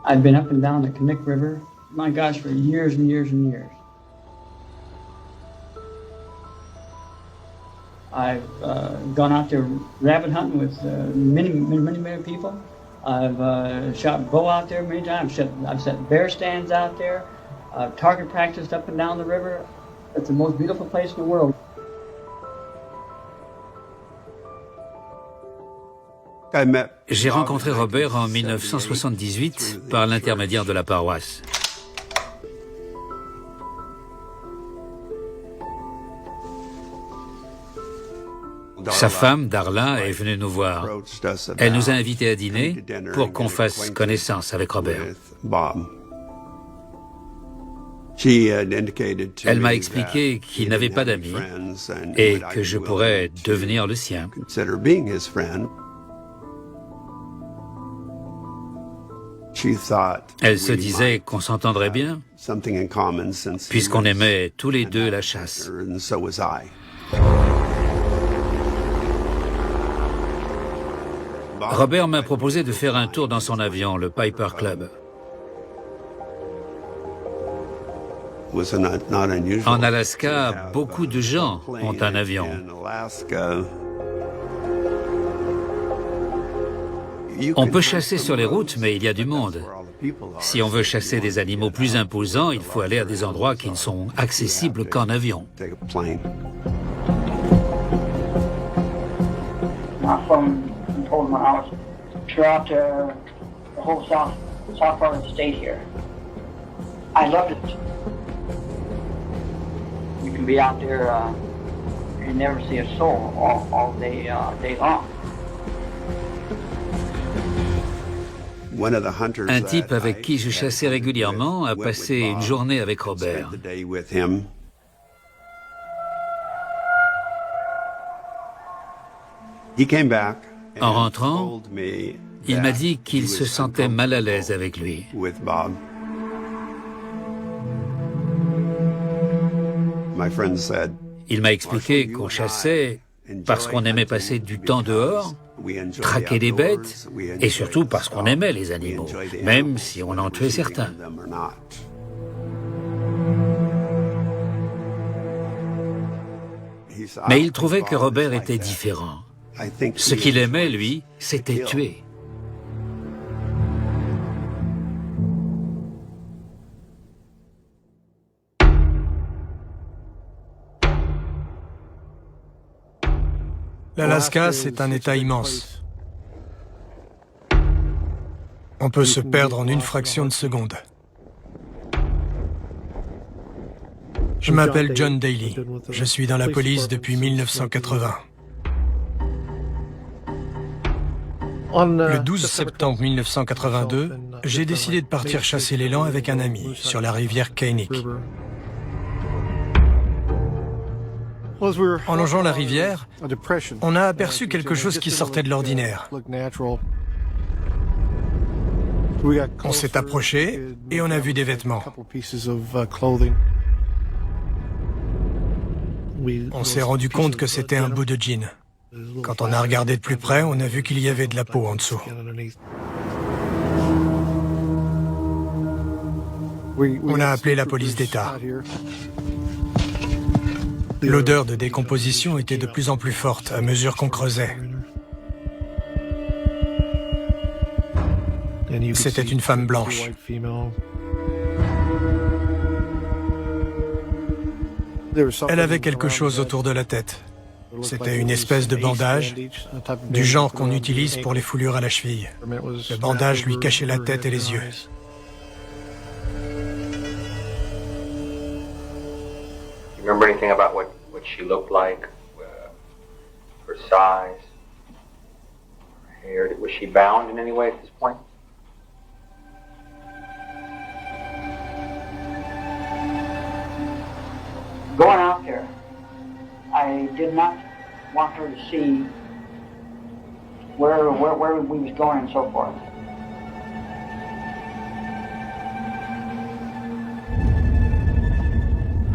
I've been up and down the Knik River, my gosh, for years and years and years. I've gone out there rabbit hunting with many people. I've shot bow out there many times. I've set bear stands out there. I've target practiced up and down the river. It's the most beautiful place in the world. J'ai rencontré Robert en 1978 par l'intermédiaire de la paroisse. Sa femme, Darla, est venue nous voir. Elle nous a invités à dîner pour qu'on fasse connaissance avec Robert. Elle m'a expliqué qu'il n'avait pas d'amis et que je pourrais devenir le sien. Elle se disait qu'on s'entendrait bien, puisqu'on aimait tous les deux la chasse. Robert m'a proposé de faire un tour dans son avion, le Piper Club. En Alaska, beaucoup de gens ont un avion. On peut chasser sur les routes, mais il y a du monde. Si on veut chasser des animaux plus imposants, il faut aller à des endroits qui ne sont accessibles qu'en avion. When I was throughout the whole south part of the state here. I loved it. You can be out there and never see a soul all day long. Un type avec qui je chassais régulièrement a passé une journée avec Robert. En rentrant, il m'a dit qu'il se sentait mal à l'aise avec lui. Il m'a expliqué qu'on chassait parce qu'on aimait passer du temps dehors, traquer des bêtes, et surtout parce qu'on aimait les animaux, même si on en tuait certains. Mais il trouvait que Robert était différent. Ce qu'il aimait, lui, c'était tuer. L'Alaska, c'est un État immense. On peut se perdre en une fraction de seconde. Je m'appelle John Daly. Je suis dans la police depuis 1980. Le 12 septembre 1982, j'ai décidé de partir chasser l'élan avec un ami sur la rivière Kaynik. En longeant la rivière, on a aperçu quelque chose qui sortait de l'ordinaire. On s'est approché et on a vu des vêtements. On s'est rendu compte que c'était un bout de jean. Quand on a regardé de plus près, on a vu qu'il y avait de la peau en dessous. On a appelé la police d'État. L'odeur de décomposition était de plus en plus forte à mesure qu'on creusait. C'était une femme blanche. Elle avait quelque chose autour de la tête. C'était une espèce de bandage, du genre qu'on utilise pour les foulures à la cheville. Le bandage lui cachait la tête et les yeux. Remember anything about what she looked like? Her size? Her hair? Was she bound in any way at this point? Going out there, I did not want her to see where we was going and so forth.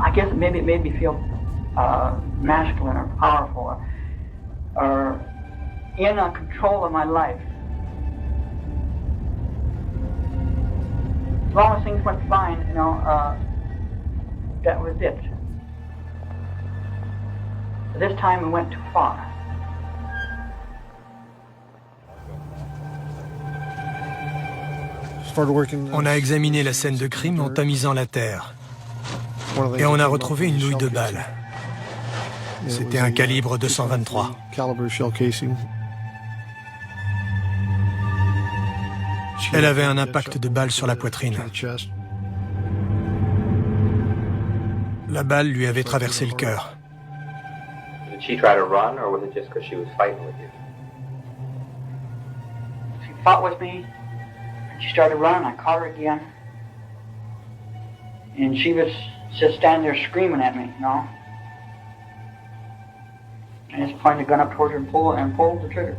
I guess maybe it made me feel masculine or powerful or in control of my life. as long as things went fine, that was it. This time we went too far. On a examiné la scène de crime en tamisant la terre. Et on a retrouvé une douille de balle. C'était un calibre 223. Elle avait un impact de balle sur la poitrine. La balle lui avait traversé le cœur. Did she try to run, or was it just because she was fighting with you? She fought with me, and she started running. I caught her again, and she was just standing there screaming at me, I just pointed the gun up towards her and pulled the trigger.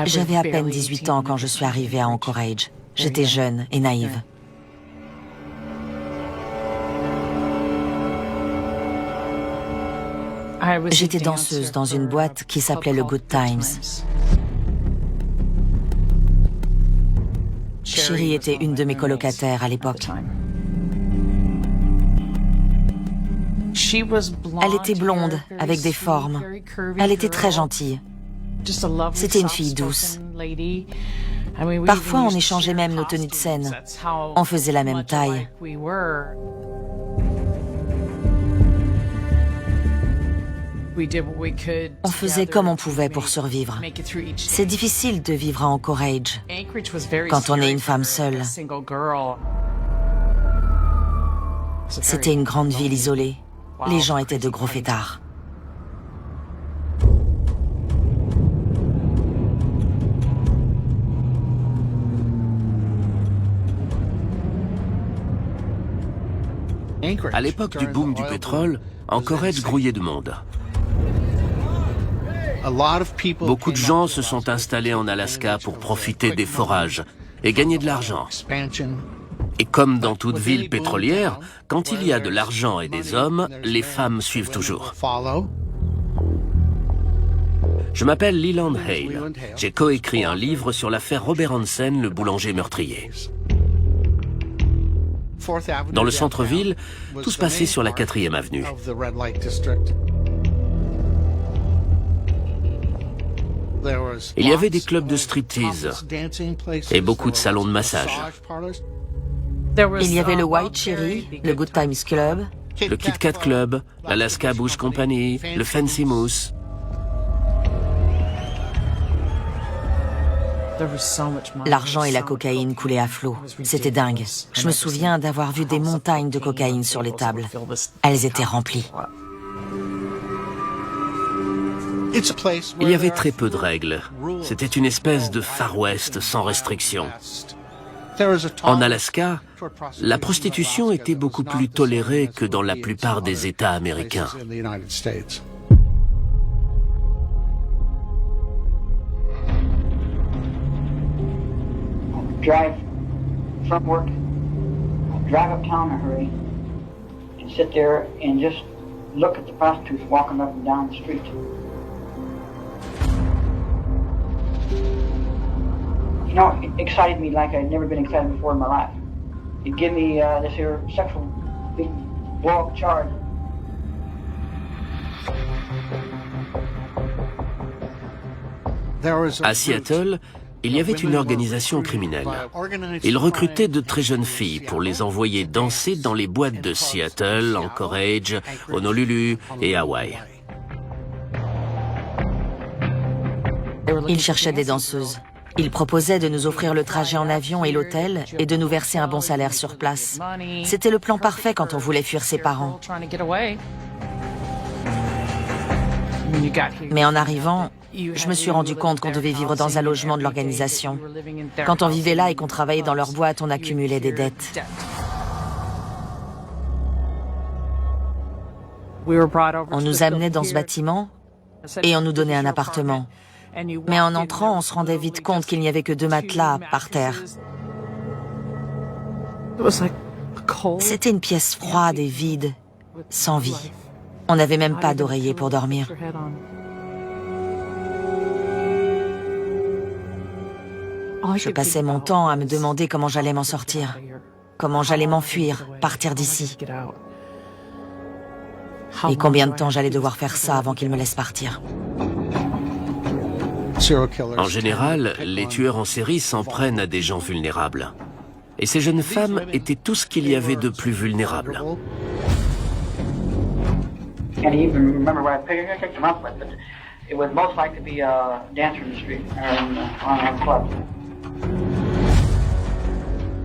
J'avais à peine 18 ans quand je suis arrivée à Anchorage. J'étais jeune et naïve. J'étais danseuse dans une boîte qui s'appelait le Good Times. Sherry était une de mes colocataires à l'époque. Elle était blonde, avec des formes. Elle était très gentille. C'était une fille douce. Parfois, on échangeait même nos tenues de scène. On faisait la même taille. On faisait comme on pouvait pour survivre. C'est difficile de vivre à Anchorage quand on est une femme seule. C'était une grande ville isolée. Les gens étaient de gros fêtards. À l'époque du boom du pétrole, Anchorage grouillait de monde. Beaucoup de gens se sont installés en Alaska pour profiter des forages et gagner de l'argent. Et comme dans toute ville pétrolière, quand il y a de l'argent et des hommes, les femmes suivent toujours. Je m'appelle Leland Hale. J'ai coécrit un livre sur l'affaire Robert Hansen, le boulanger meurtrier. Dans le centre-ville, tout se passait sur la 4e avenue. Il y avait des clubs de striptease et beaucoup de salons de massage. Il y avait le White Cherry, le Good Times Club, le Kit Kat Club, l'Alaska Bush Company, le Fancy Moose. L'argent et la cocaïne coulaient à flot. C'était dingue. Je me souviens d'avoir vu des montagnes de cocaïne sur les tables. Elles étaient remplies. Il y avait très peu de règles. C'était une espèce de Far West sans restriction. En Alaska, la prostitution était beaucoup plus tolérée que dans la plupart des États américains. Drive from work, drive uptown in a hurry, and sit there and just look at the prostitutes walking up and down the street. It excited me like I'd never been excited before in my life. It gave me this here sexual big blow-up charge. À Seattle, il y a une organisation criminelle. Ils recrutaient de très jeunes filles pour les envoyer danser dans les boîtes de Seattle, Anchorage, Honolulu et Hawaï. Ils cherchaient des danseuses. Ils proposaient de nous offrir le trajet en avion et l'hôtel et de nous verser un bon salaire sur place. C'était le plan parfait quand on voulait fuir ses parents. Mais en arrivant, je me suis rendu compte qu'on devait vivre dans un logement de l'organisation. Quand on vivait là et qu'on travaillait dans leur boîte, on accumulait des dettes. On nous amenait dans ce bâtiment et on nous donnait un appartement. Mais en entrant, on se rendait vite compte qu'il n'y avait que 2 matelas par terre. C'était une pièce froide et vide. sans vie. On n'avait même pas d'oreiller pour dormir. Je passais mon temps à me demander comment j'allais m'en sortir, comment j'allais m'enfuir, partir d'ici. Et combien de temps j'allais devoir faire ça avant qu'il me laisse partir. En général, les tueurs en série s'en prennent à des gens vulnérables. Et ces jeunes femmes étaient tout ce qu'il y avait de plus vulnérable. Can't even remember what I picked him up with, but it would most likely be a dancer in the street or on a club.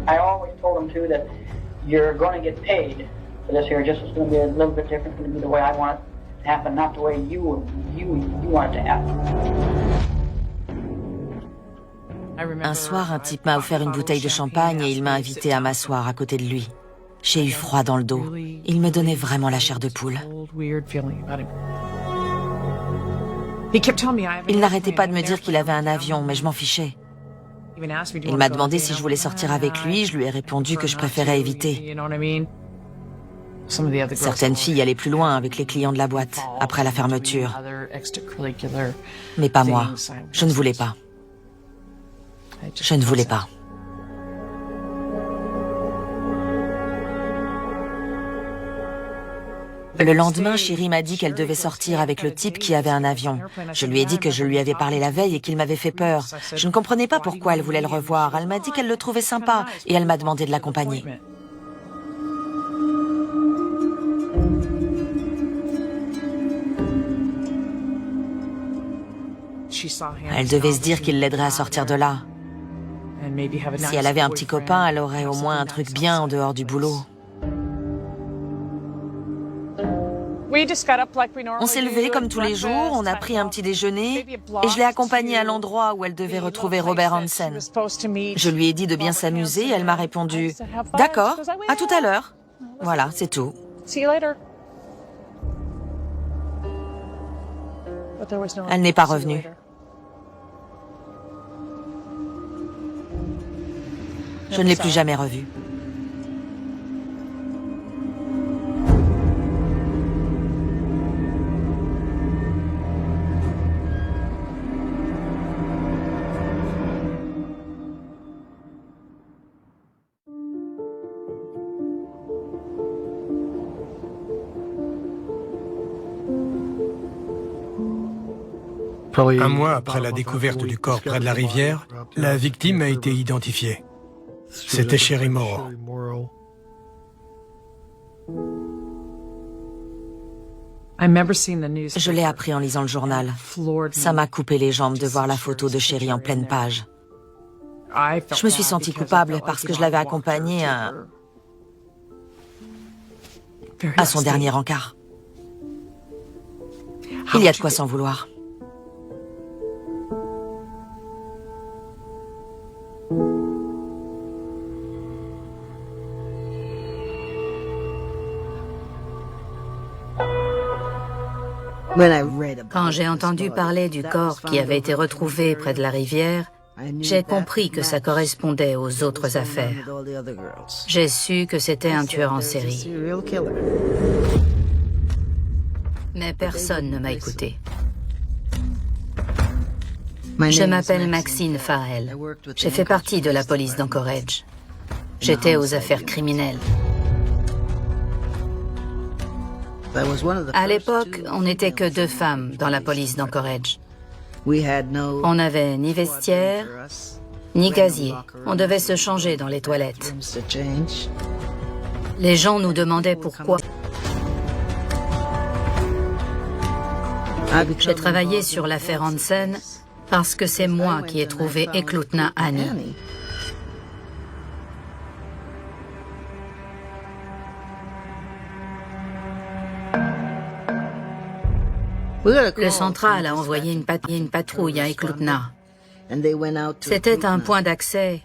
I always told him too that you're going to get paid for this here. Just it's going to be a little bit different. It's going to be the way I want it to happen, not the way you want it to happen. Un soir, un type m'a offert une bouteille de champagne et il m'a invité à m'asseoir à côté de lui. J'ai eu froid dans le dos. Il me donnait vraiment la chair de poule. Il n'arrêtait pas de me dire qu'il avait un avion, mais je m'en fichais. Il m'a demandé si je voulais sortir avec lui, je lui ai répondu que je préférais éviter. Certaines filles allaient plus loin avec les clients de la boîte, après la fermeture. Mais pas moi. Je ne voulais pas. Je ne voulais pas. Le lendemain, Chérie m'a dit qu'elle devait sortir avec le type qui avait un avion. Je lui ai dit que je lui avais parlé la veille et qu'il m'avait fait peur. Je ne comprenais pas pourquoi elle voulait le revoir. Elle m'a dit qu'elle le trouvait sympa et elle m'a demandé de l'accompagner. Elle devait se dire qu'il l'aiderait à sortir de là. Si elle avait un petit copain, elle aurait au moins un truc bien en dehors du boulot. On s'est levé comme tous les jours, on a pris un petit déjeuner et je l'ai accompagnée à l'endroit où elle devait retrouver Robert Hansen. Je lui ai dit de bien s'amuser et elle m'a répondu « D'accord, à tout à l'heure ». Voilà, c'est tout. Elle n'est pas revenue. Je ne l'ai plus jamais revue. Un mois après la découverte du corps près de la rivière, la victime a été identifiée. C'était Sherry Morrow. Je l'ai appris en lisant le journal. Ça m'a coupé les jambes de voir la photo de Sherry en pleine page. Je me suis sentie coupable parce que je l'avais accompagnée à son dernier encart. Il y a de quoi s'en vouloir. Quand j'ai entendu parler du corps qui avait été retrouvé près de la rivière, j'ai compris que ça correspondait aux autres affaires. J'ai su que c'était un tueur en série. Mais personne ne m'a écouté. Je m'appelle Maxine Farrell. J'ai fait partie de la police d'Anchorage. J'étais aux affaires criminelles. À l'époque, on n'était que 2 femmes dans la police d'Anchorage. On n'avait ni vestiaire, ni casier. On devait se changer dans les toilettes. Les gens nous demandaient pourquoi. J'ai travaillé sur l'affaire Hansen parce que c'est moi qui ai trouvé Eklutna Annie. Le central a envoyé une patrouille à Eklutna. C'était un point d'accès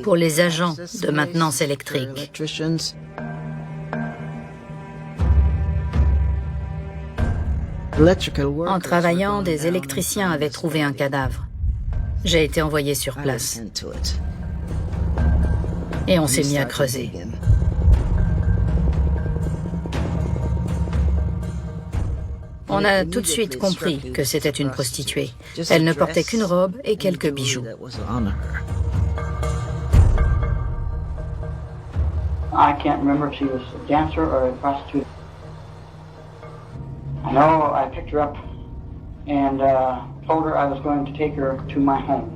pour les agents de maintenance électrique. En travaillant, des électriciens avaient trouvé un cadavre. J'ai été envoyé sur place. Et on s'est mis à creuser. On a tout de suite compris que c'était une prostituée. Elle ne portait qu'une robe et quelques bijoux. I can't remember if she was a dancer or a prostitute. I know I picked her up and told her I was going to take her to my home.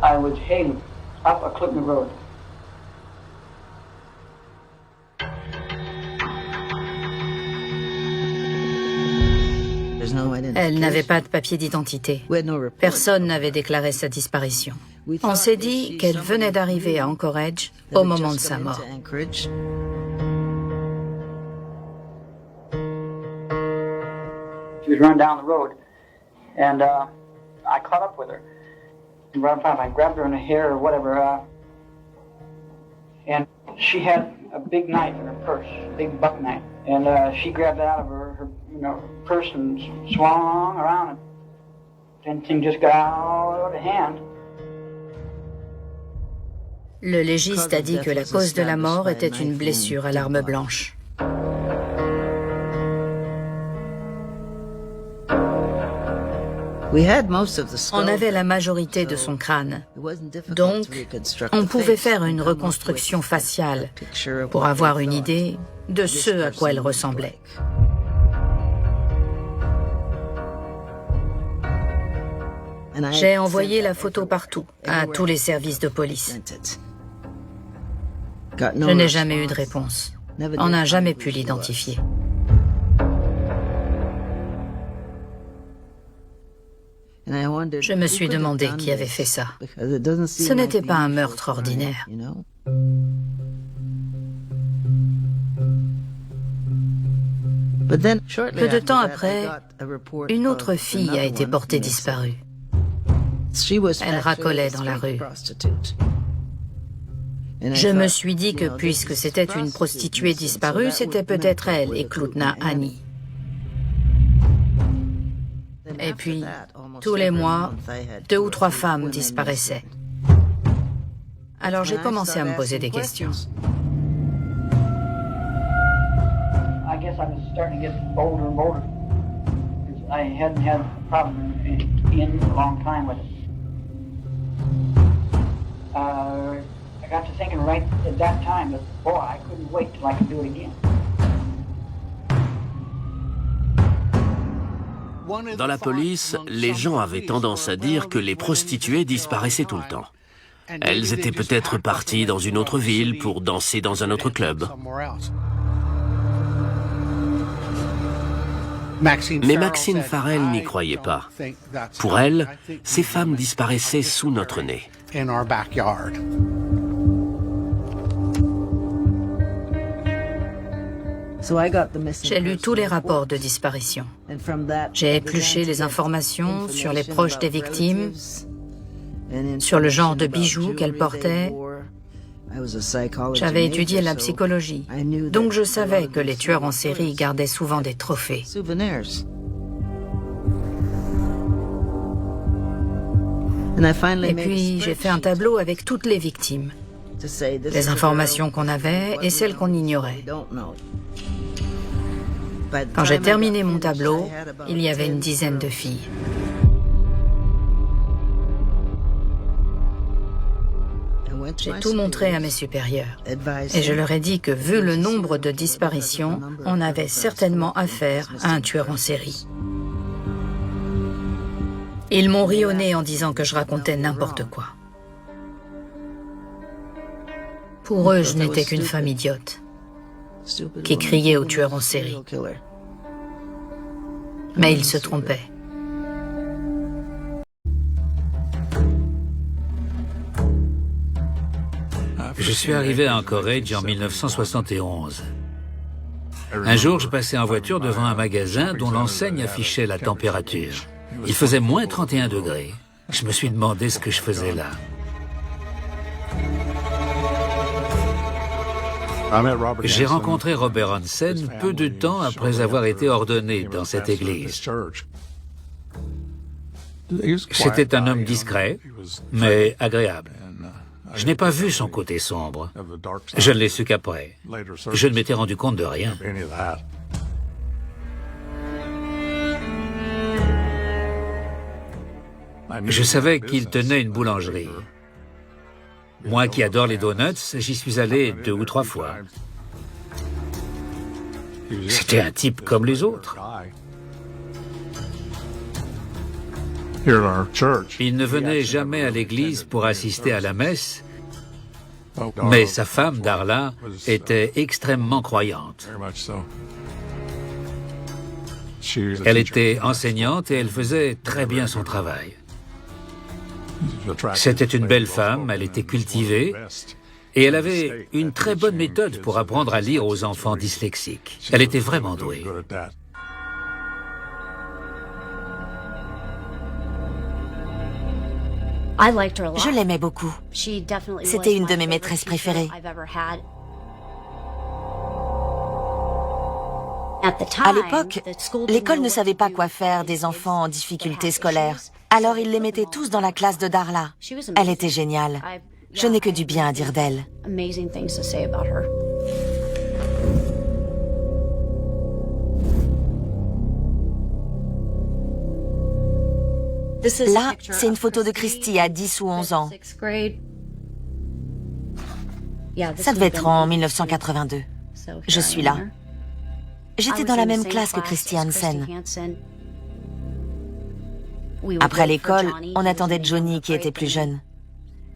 I was heading up a Clifton Road. Elle n'avait pas de papier d'identité. Personne n'avait déclaré sa disparition. On s'est dit qu'elle venait d'arriver à Anchorage au moment de sa mort. She was running down the road, and I caught up with her. I grabbed her in the hair or whatever, and she had a big knife in her purse, a big buck knife, and she grabbed it out of her purse and swung around, and the thing just got out of the hand. Le légiste a dit que la cause de la mort était une blessure à l'arme blanche. On avait la majorité de son crâne, donc on pouvait faire une reconstruction faciale pour avoir une idée de ce à quoi elle ressemblait. J'ai envoyé la photo partout, à tous les services de police. Je n'ai jamais eu de réponse. On n'a jamais pu l'identifier. Je me suis demandé qui avait fait ça. Ce n'était pas un meurtre ordinaire. Peu de temps après, une autre fille a été portée disparue. Elle racolait dans la rue. Je me suis dit que puisque c'était une prostituée disparue, c'était peut-être elle et Klutna Annie. Et puis, tous les mois, 2 ou 3 femmes disparaissaient. Alors j'ai commencé à me poser des questions. I guess I was starting to get bolder and bolder. I hadn't had a problem in a long time with it. I got to thinking right at that time that, boy, I couldn't wait till I could do it again. Dans la police, les gens avaient tendance à dire que les prostituées disparaissaient tout le temps. Elles étaient peut-être parties dans une autre ville pour danser dans un autre club. Mais Maxine Farrell n'y croyait pas. Pour elle, ces femmes disparaissaient sous notre nez. J'ai lu tous les rapports de disparition. J'ai épluché les informations sur les proches des victimes, sur le genre de bijoux qu'elles portaient. J'avais étudié la psychologie, donc je savais que les tueurs en série gardaient souvent des trophées. Et puis, j'ai fait un tableau avec toutes les victimes, les informations qu'on avait et celles qu'on ignorait. Quand j'ai terminé mon tableau, il y avait une dizaine de filles. J'ai tout montré à mes supérieurs. Et je leur ai dit que, vu le nombre de disparitions, on avait certainement affaire à un tueur en série. Ils m'ont ri au nez en disant que je racontais n'importe quoi. Pour eux, je n'étais qu'une femme idiote qui criait au tueur en série. Mais ils se trompaient. Je suis arrivé à Anchorage en 1971. Un jour, je passais en voiture devant un magasin dont l'enseigne affichait la température. Il faisait moins 31 degrés. Je me suis demandé ce que je faisais là. J'ai rencontré Robert Hansen peu de temps après avoir été ordonné dans cette église. C'était un homme discret, mais agréable. Je n'ai pas vu son côté sombre. Je ne l'ai su qu'après. Je ne m'étais rendu compte de rien. Je savais qu'il tenait une boulangerie. Moi qui adore les donuts, j'y suis allé 2 ou 3 fois. C'était un type comme les autres. Il ne venait jamais à l'église pour assister à la messe, mais sa femme, Darla, était extrêmement croyante. Elle était enseignante et elle faisait très bien son travail. C'était une belle femme, elle était cultivée et elle avait une très bonne méthode pour apprendre à lire aux enfants dyslexiques. Elle était vraiment douée. Je l'aimais beaucoup. C'était une de mes maîtresses préférées. À l'époque, l'école ne savait pas quoi faire des enfants en difficulté scolaire. Alors ils les mettaient tous dans la classe de Darla. Elle était géniale. Je n'ai que du bien à dire d'elle. Là, c'est une photo de Christy à 10 ou 11 ans. Ça devait être en 1982. Je suis là. J'étais dans la même classe que Christy Hansen. Après l'école, on attendait Johnny qui était plus jeune.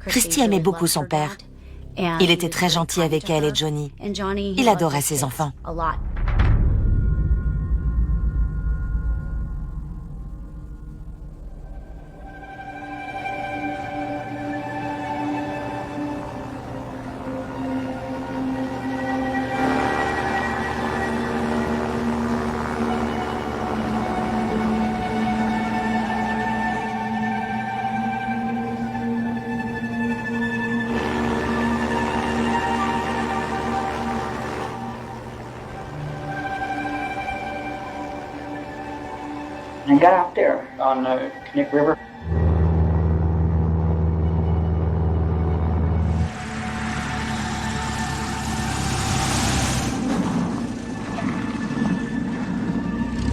Christy aimait beaucoup son père. Il était très gentil avec elle et Johnny. Il adorait ses enfants. I got out there on the Knik River.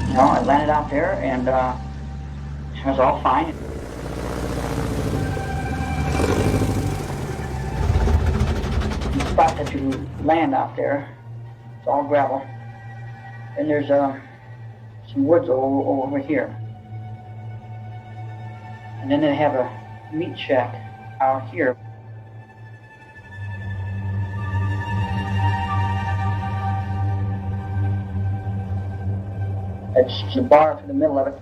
You know, I landed out there and it was all fine. The spot that you land out there, it's all gravel. And there's some woods over here. And then they have a meat shack out here. It's a bar through the middle of it,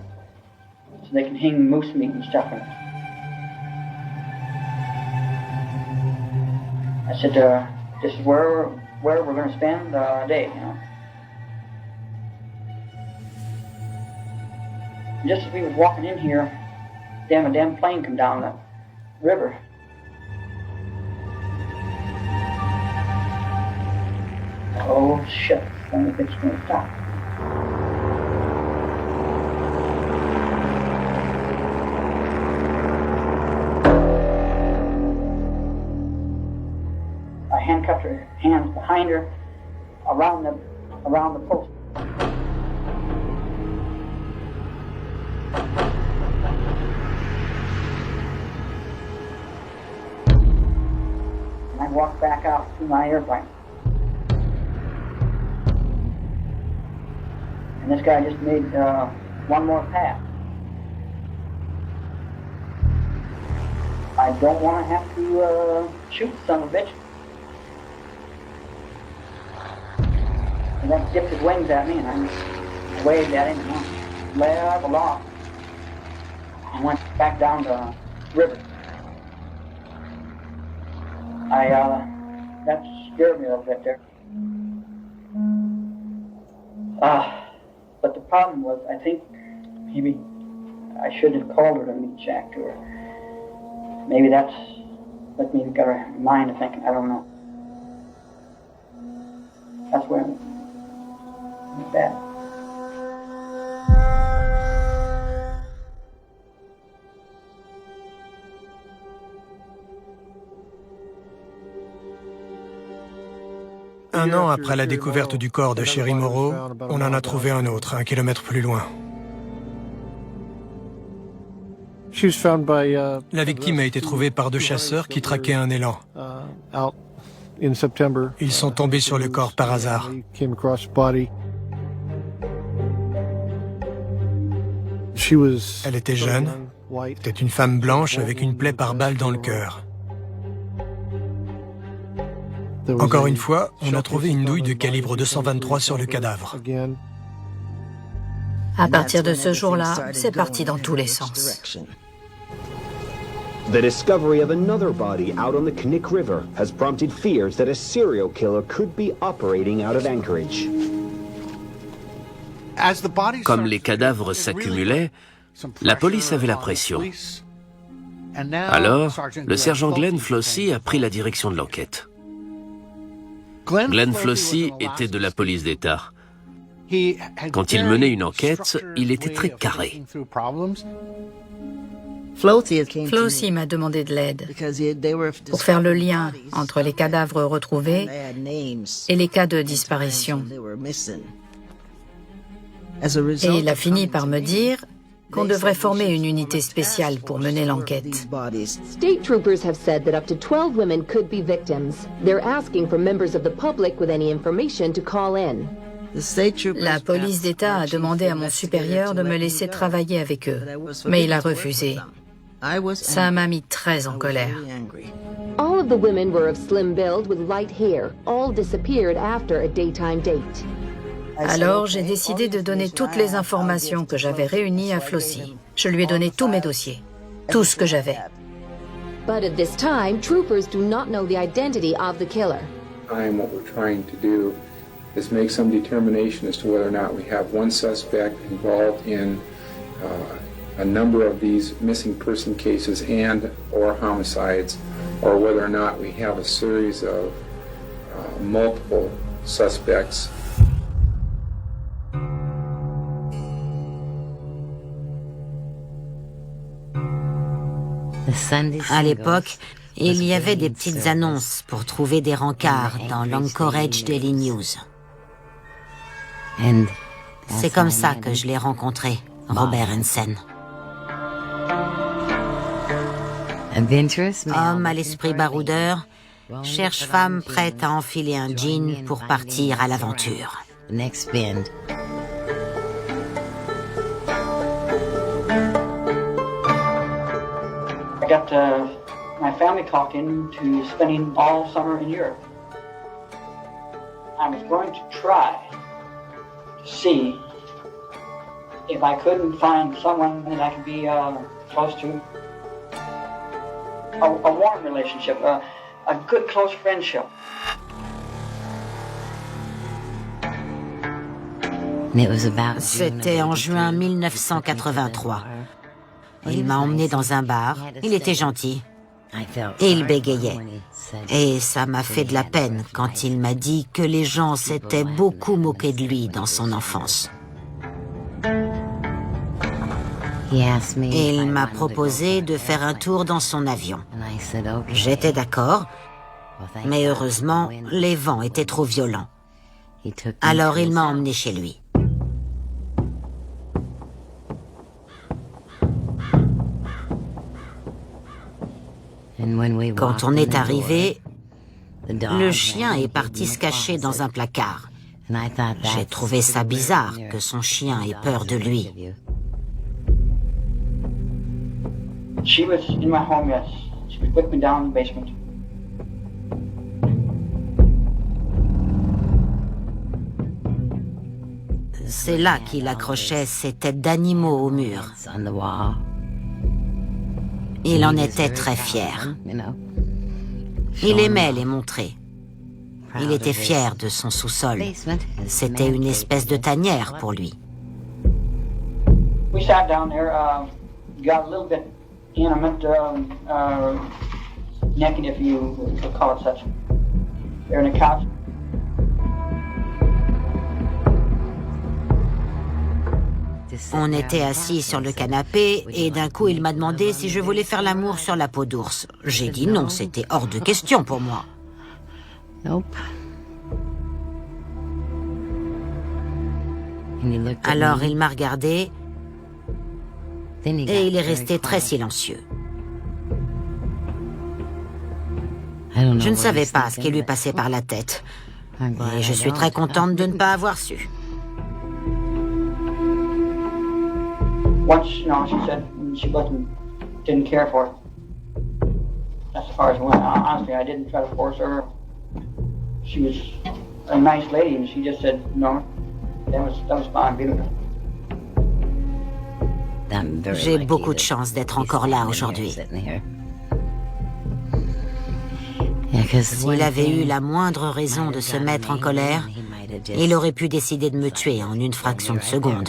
so they can hang moose meat and stuff in it. I said, this is where we're going to spend the day, you know. Just as we was walking in here, a damn plane come down the river. Oh shit, I wonder if it's going to stop. I handcuffed her hands behind her around the post. And I walked back out to my airplane. And this guy just made one more pass. I don't want to have to shoot the son of a bitch. And then dipped his wings at me, and I waved at him and leveled off. I went back down the river. That scared me a little bit there. But the problem was, I think maybe I shouldn't have called her a meat shack to her. Maybe that's what maybe got her mind to thinking, I don't know. That's where it was bad. Un an après la découverte du corps de Cherie Morrow, on en a trouvé un autre, 1 kilomètre plus loin. La victime a été trouvée par 2 chasseurs qui traquaient un élan. Ils sont tombés sur le corps par hasard. Elle était jeune. C'était une femme blanche avec une plaie par balle dans le cœur. Encore une fois, on a trouvé une douille de calibre 223 sur le cadavre. À partir de ce jour-là, c'est parti dans tous les sens. The discovery of another body out on the Knik River has prompted fears that a serial killer could be operating out of Anchorage. Comme les cadavres s'accumulaient, la police avait la pression. Alors, le sergent Glenn Flossie a pris la direction de l'enquête. Glenn Flossie était de la police d'État. Quand il menait une enquête, il était très carré. Flossie m'a demandé de l'aide pour faire le lien entre les cadavres retrouvés et les cas de disparition. Et il a fini par me dire qu'on devrait former une unité spéciale pour mener l'enquête. State troopers have said that up to 12 women could be victims. They're asking for members of the public with any information to call in. La police d'État a demandé à mon supérieur de me laisser travailler avec eux, mais il a refusé. Ça m'a mis très en colère. All of the women were of slim build with light hair. All disappeared after a daytime date. Alors, j'ai décidé de donner toutes les informations que j'avais réunies à Flossie. Je lui ai donné tous mes dossiers, tout ce que j'avais. But at this time, troopers do not know the identity of the killer. What we're trying to do is make some determination as to whether or not we have one suspect involved in a number of these missing person cases and or homicides, or whether or not we have a series of multiple suspects. À l'époque, il y avait des petites annonces pour trouver des rencarts dans l'Anchorage Daily News. C'est comme ça que je l'ai rencontré, Robert Hansen. Homme à l'esprit baroudeur, cherche femme prête à enfiler un jean pour partir à l'aventure. I got my family talking to spending all summer in Europe. I was going to try to see if I couldn't find someone that I could be close to. A warm relationship, a good close friendship. C'était en juin 1983. Il m'a emmené dans un bar, il était gentil, et il bégayait. Et ça m'a fait de la peine quand il m'a dit que les gens s'étaient beaucoup moqués de lui dans son enfance. Il m'a proposé de faire un tour dans son avion. J'étais d'accord, mais heureusement, les vents étaient trop violents. Alors il m'a emmené chez lui. Quand on est arrivé, le chien est parti se cacher dans un placard. J'ai trouvé ça bizarre que son chien ait peur de lui. She was in my home, yes. She was with me down in the basement. C'est là qu'il accrochait ses têtes d'animaux au mur. Il en était très fier. Il aimait les montrer. Il était fier de son sous-sol. C'était une espèce de tanière pour lui. We sat down there, got a little bit intimate, naked if you would call it such. There on the couch. On était assis sur le canapé et d'un coup il m'a demandé si je voulais faire l'amour sur la peau d'ours. J'ai dit non, c'était hors de question pour moi. Alors il m'a regardé et il est resté très silencieux. Je ne savais pas ce qui lui passait par la tête, et je suis très contente de ne pas avoir su. Once, she said she didn't care for it. That's as far as it went. Honestly, I didn't try to force her. She was a nice lady, and she just said, no, that was fine, beautiful. J'ai beaucoup de chance d'être encore là aujourd'hui. S'il avait eu la moindre raison de se mettre en colère, il aurait pu décider de me tuer en une fraction de seconde.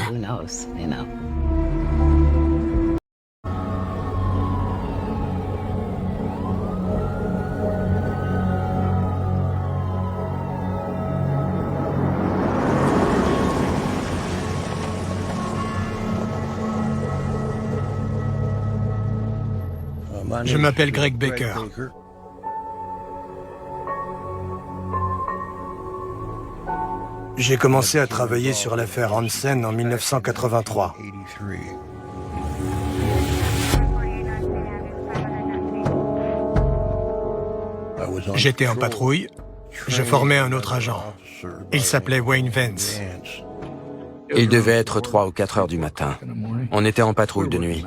Je m'appelle Greg Baker. J'ai commencé à travailler sur l'affaire Hansen en 1983. J'étais en patrouille. Je formais un autre agent. Il s'appelait Wayne Vance. Il devait être 3 ou 4 heures du matin. On était en patrouille de nuit.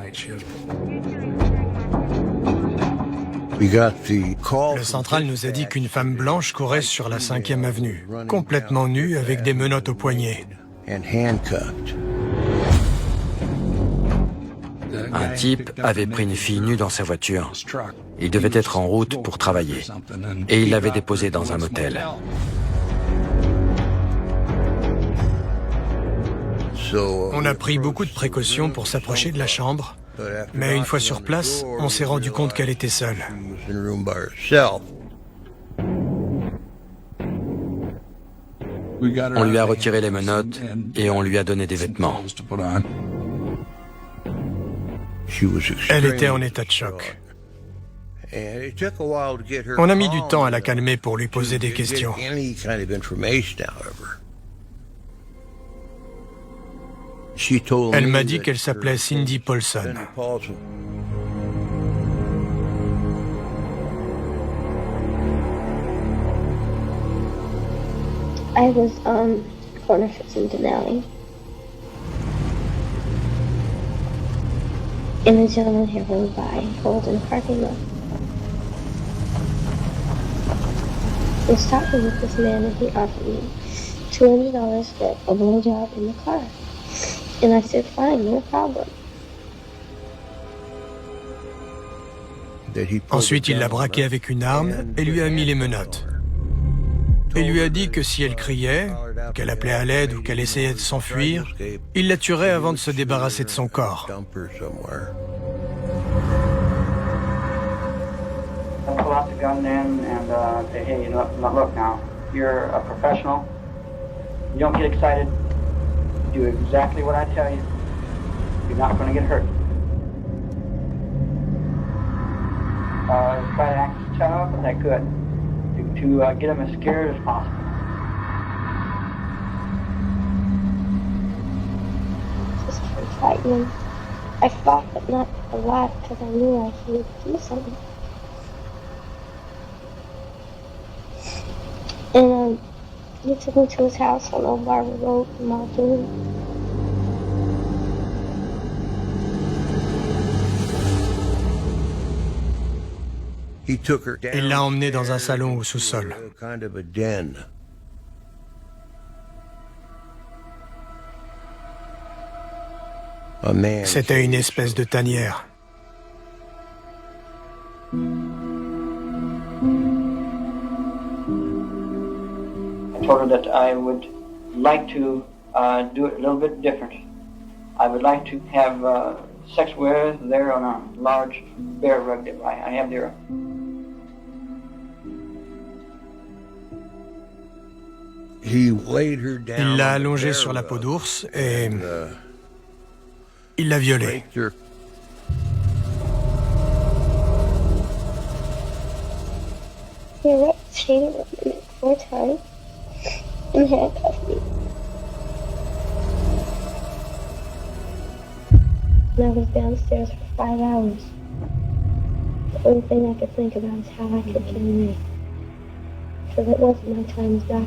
Le central nous a dit qu'une femme blanche courait sur la 5e avenue, complètement nue avec des menottes aux poignets. Un type avait pris une fille nue dans sa voiture. Il devait être en route pour travailler. Et il l'avait déposée dans un motel. On a pris beaucoup de précautions pour s'approcher de la chambre, mais une fois sur place, on s'est rendu compte qu'elle était seule. On lui a retiré les menottes et on lui a donné des vêtements. Elle était en état de choc. On a mis du temps à la calmer pour lui poser des questions. Elle m'a dit qu'elle s'appelait Cindy Paulson. I was corner fixing Denali. And a gentleman here rode by, pulled in the parking lot. I was talking with this man and he offered me $200 for a blowjob in the car. And I said, fine, no problem. Ensuite, il l'a braquée avec une arme et lui a mis les menottes. Il lui a dit que si elle criait, qu'elle appelait à l'aide ou qu'elle essayait de s'enfuir, il la tuerait avant de se débarrasser de son corps. I'll pull out the gun then and say, hey, look now, you're a professional. You don't get excited. Do exactly what I tell you. You're not going to get hurt. Try to act tough as I could to get them as scared as possible. Just for frightening. I fought, but not a lot because I knew I should do something. And he took me to his house on Old Barber Road in Muldoon. Il l'a emmenée dans un salon au sous-sol. C'était une espèce de tanière. I told her that I would like to do it a little bit different. I would like to have sex with there on a large bear rug that I have there. Il l'a allongée sur la peau d'ours et il l'a violée. He wrapped the chain around my neck 4 times and handcuffed me. And I was downstairs for 5 hours. The only thing I could think about is how I could kill May. Because it wasn't my time to die.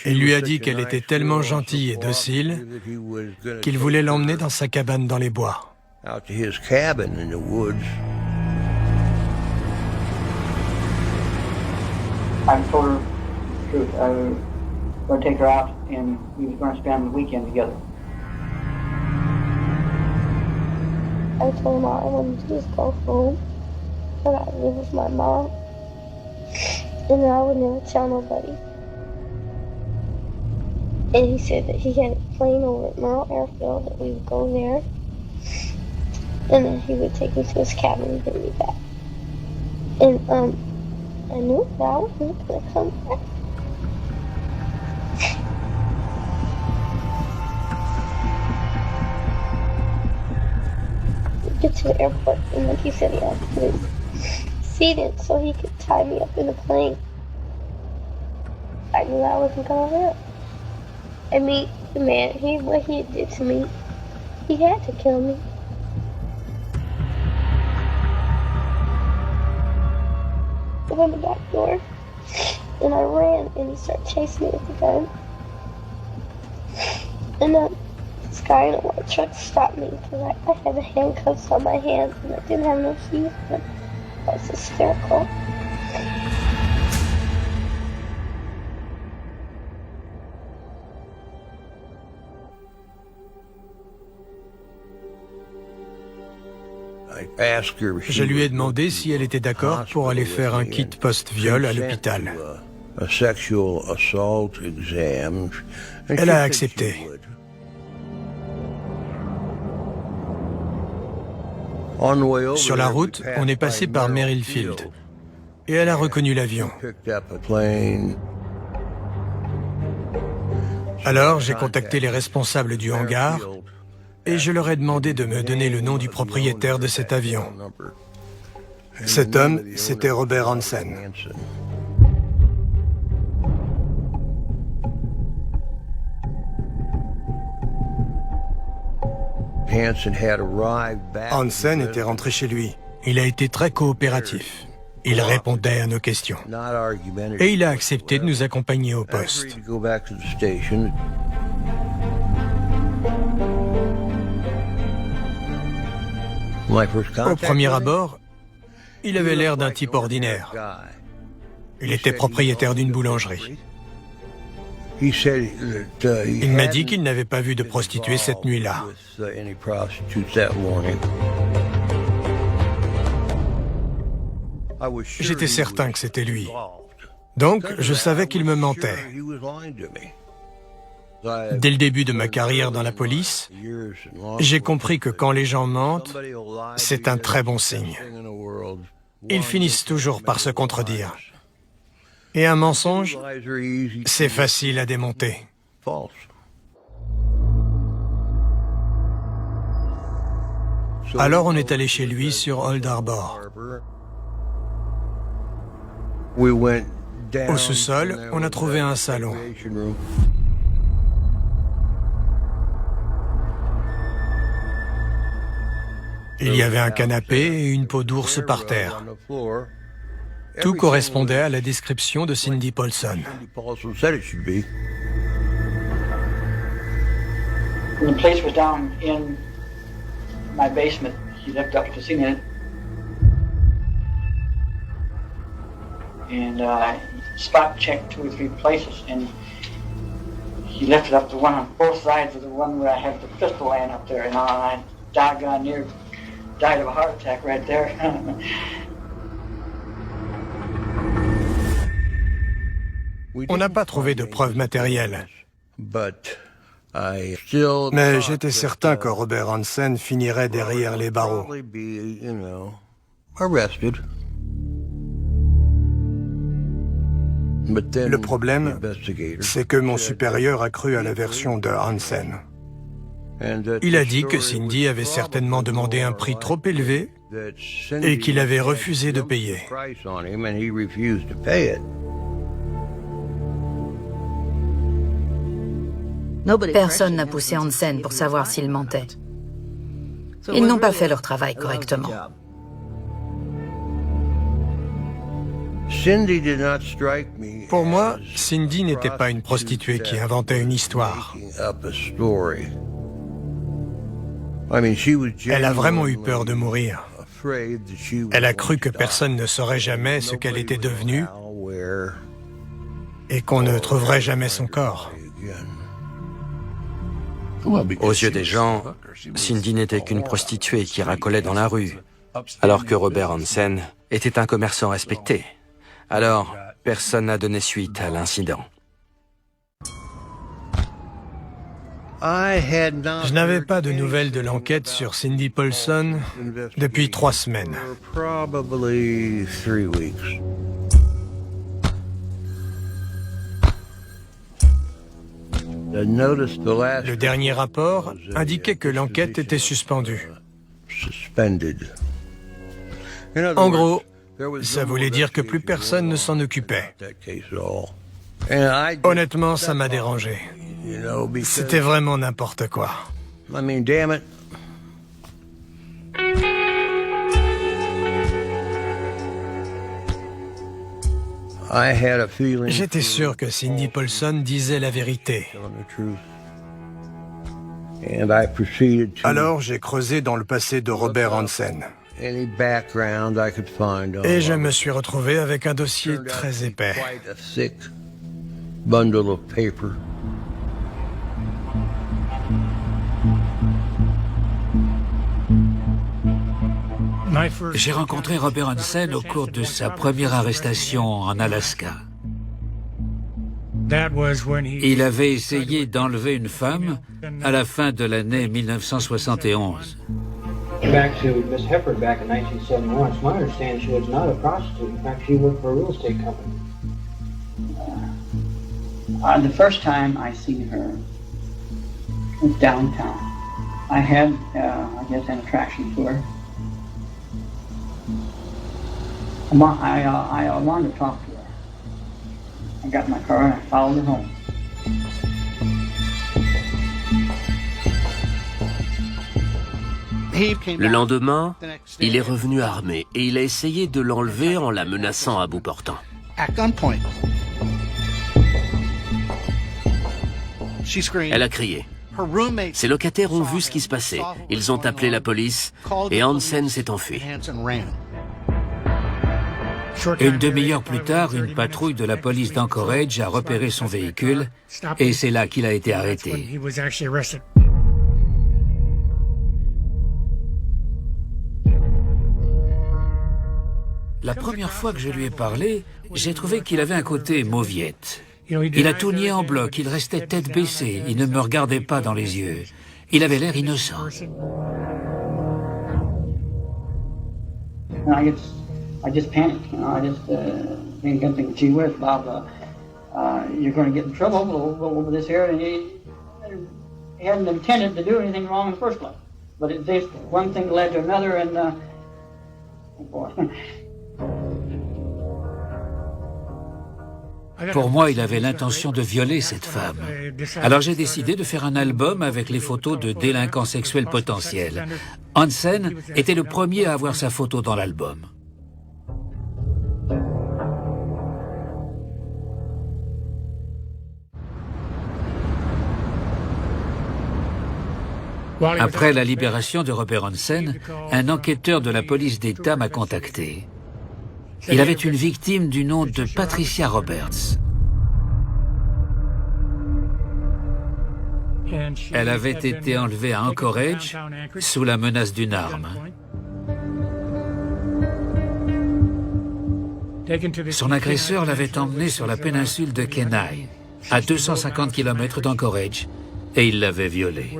Il lui a dit qu'elle était tellement gentille et docile qu'il voulait l'emmener dans sa cabane dans les bois. I told her the truth. I was going to take her out and we was going to spend the weekend together. I told him all I wanted to do was go home, that I would live with my mom, and that I would never tell nobody. And he said that he had a plane over at Merle Airfield, that we would go there, and then he would take me to his cabin and bring me back. And I knew that I wasn't going to come back. We get to the airport, and then he said he had to put his seat in so he could tie me up in the plane. I knew that I wasn't going to live. I mean, the man, what he did to me, he had to kill me. I opened the back door, and I ran, and he started chasing me with the gun. And this guy in a white truck stopped me because I had the handcuffs on my hands, and I didn't have no keys, but I was hysterical. Je lui ai demandé si elle était d'accord pour aller faire un kit post-viol à l'hôpital. Elle a accepté. Sur la route, on est passé par Merrill Field et elle a reconnu l'avion. Alors, j'ai contacté les responsables du hangar et je leur ai demandé de me donner le nom du propriétaire de cet avion. Cet homme, c'était Robert Hansen. Hansen était rentré chez lui. Il a été très coopératif. Il répondait à nos questions. Et il a accepté de nous accompagner au poste. Au premier abord, il avait l'air d'un type ordinaire. Il était propriétaire d'une boulangerie. Il m'a dit qu'il n'avait pas vu de prostituée cette nuit-là. J'étais certain que c'était lui. Donc, je savais qu'il me mentait. Dès le début de ma carrière dans la police, j'ai compris que quand les gens mentent, c'est un très bon signe. Ils finissent toujours par se contredire. Et un mensonge, c'est facile à démonter. Alors on est allé chez lui sur Old Harbor. Au sous-sol, on a trouvé un salon. Il y avait un canapé et une peau d'ours par terre. Tout correspondait à la description de Cindy Paulson. When the police was down in my basement, he looked up to see me. And spot checked 2 or 3 places, and he lifted up the one on both sides of the one where I had the pistol laying up there, and I doggone near died of a heart attack right there. On n'a pas trouvé de preuves matérielles. Mais j'étais certain que Robert Hansen finirait derrière les barreaux. Le problème, c'est que mon supérieur a cru à la version de Hansen. Il a dit que Cindy avait certainement demandé un prix trop élevé et qu'il avait refusé de payer. Personne n'a poussé Hansen pour savoir s'il mentait. Ils n'ont pas fait leur travail correctement. Pour moi, Cindy n'était pas une prostituée qui inventait une histoire. Elle a vraiment eu peur de mourir. Elle a cru que personne ne saurait jamais ce qu'elle était devenue et qu'on ne trouverait jamais son corps. Aux yeux des gens, Cindy n'était qu'une prostituée qui racolait dans la rue, alors que Robert Hansen était un commerçant respecté. Alors, personne n'a donné suite à l'incident. Je n'avais pas de nouvelles de l'enquête sur Cindy Paulson depuis 3 semaines. Le dernier rapport indiquait que l'enquête était suspendue. En gros, ça voulait dire que plus personne ne s'en occupait. Honnêtement, ça m'a dérangé. C'était vraiment n'importe quoi. J'étais sûr que Cindy Paulson disait la vérité. Alors j'ai creusé dans le passé de Robert Hansen. Et je me suis retrouvé avec un dossier très épais. J'ai rencontré Robert Hansen au cours de sa première arrestation en Alaska. Il avait essayé d'enlever une femme à la fin de l'année 1971. Back to Miss Hefford back in 1971. It's my understanding she was not a prostitute. In fact, she worked for a real estate company. The first time I seen her was downtown. I had, I guess, an attraction to her. I wanted to talk to her. I got in my car and I followed her home. Le lendemain, il est revenu armé et il a essayé de l'enlever en la menaçant à bout portant. Elle a crié. Ses locataires ont vu ce qui se passait. Ils ont appelé la police et Hansen s'est enfui. Une demi-heure plus tard, une patrouille de la police d'Anchorage a repéré son véhicule et c'est là qu'il a été arrêté. La première fois que je lui ai parlé, j'ai trouvé qu'il avait un côté mauviette. Il a tout nié en bloc, il restait tête baissée, il ne me regardait pas dans les yeux. Il avait l'air innocent. I just panicked, you know. I just thinking, gee whiz, Bob, you're going to get in trouble over this here. And he hadn't intended to do anything wrong in the first place. But one thing led to another, and boy. Pour moi, il avait l'intention de violer cette femme. Alors j'ai décidé de faire un album avec les photos de délinquants sexuels potentiels. Hansen était le premier à avoir sa photo dans l'album. Après la libération de Robert Hansen, un enquêteur de la police d'État m'a contacté. Il avait une victime du nom de Patricia Roberts. Elle avait été enlevée à Anchorage sous la menace d'une arme. Son agresseur l'avait emmenée sur la péninsule de Kenai, à 250 km d'Anchorage, et il l'avait violée.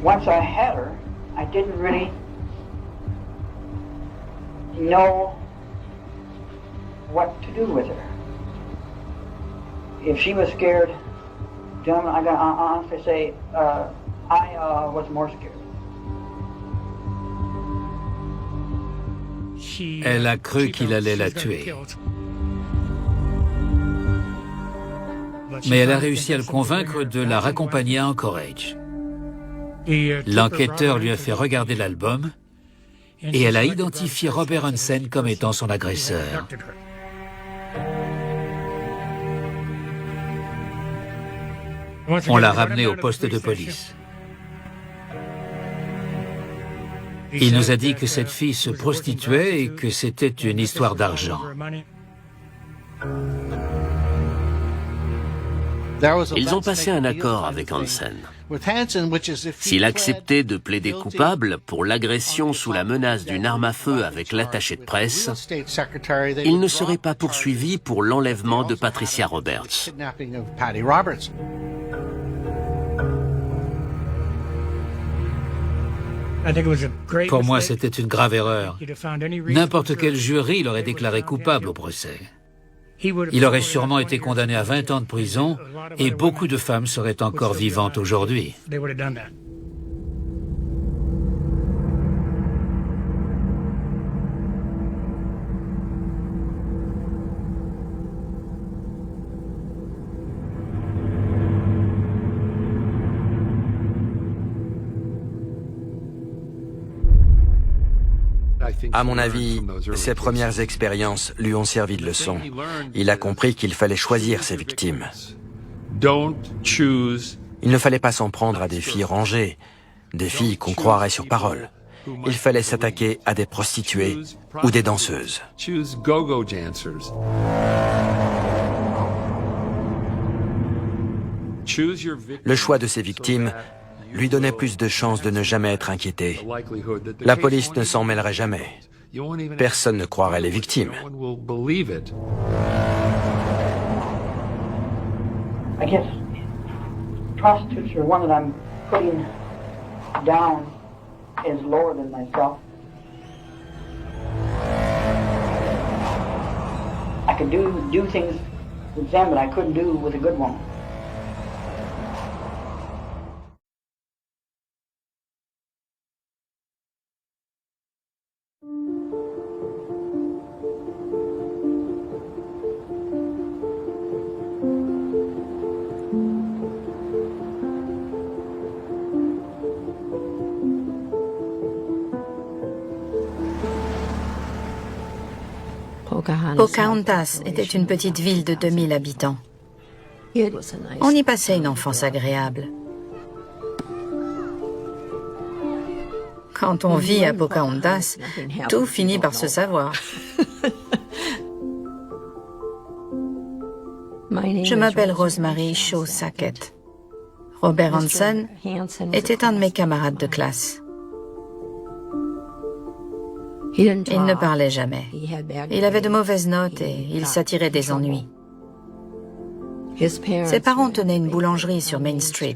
Once I had her, I didn't really know what to do with her. if she was scared, gentlemen, I gotta honestly say, I was more scared. Elle a cru qu'il allait la tuer. Mais elle a réussi à le convaincre de la raccompagner à Anchorage. L'enquêteur lui a fait regarder l'album et elle a identifié Robert Hansen comme étant son agresseur. On l'a ramené au poste de police. Il nous a dit que cette fille se prostituait et que c'était une histoire d'argent. Ils ont passé un accord avec Hansen. S'il acceptait de plaider coupable pour l'agression sous la menace d'une arme à feu avec l'attaché de presse, il ne serait pas poursuivi pour l'enlèvement de Patricia Roberts. Pour moi, c'était une grave erreur. N'importe quel jury l'aurait déclaré coupable au procès. Il aurait sûrement été condamné à 20 ans de prison et beaucoup de femmes seraient encore vivantes aujourd'hui. À mon avis, ses premières expériences lui ont servi de leçon. Il a compris qu'il fallait choisir ses victimes. Il ne fallait pas s'en prendre à des filles rangées, des filles qu'on croirait sur parole. Il fallait s'attaquer à des prostituées ou des danseuses. Le choix de ses victimes lui donnait plus de chances de ne jamais être inquiété. La police ne s'en mêlerait jamais. Personne ne croirait les victimes. I guess prostitutes are one that I'm putting down as lower than myself. I could do things with them that I couldn't do with a good woman. Pocahontas était une petite ville de 2000 habitants. On y passait une enfance agréable. Quand on vit à Pocahontas, tout finit par se savoir. Je m'appelle Rosemary Shaw Sackett. Robert Hansen était un de mes camarades de classe. Il ne parlait jamais. Il avait de mauvaises notes et il s'attirait des ennuis. Ses parents tenaient une boulangerie sur Main Street.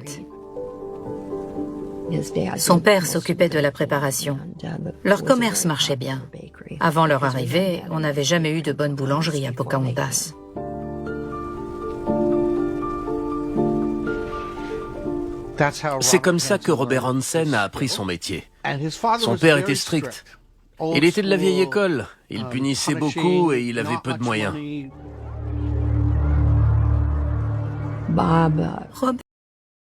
Son père s'occupait de la préparation. Leur commerce marchait bien. Avant leur arrivée, on n'avait jamais eu de bonne boulangerie à Pocahontas. C'est comme ça que Robert Hansen a appris son métier. Son père était strict. Il était de la vieille école. Il punissait beaucoup et il avait peu de moyens. Robert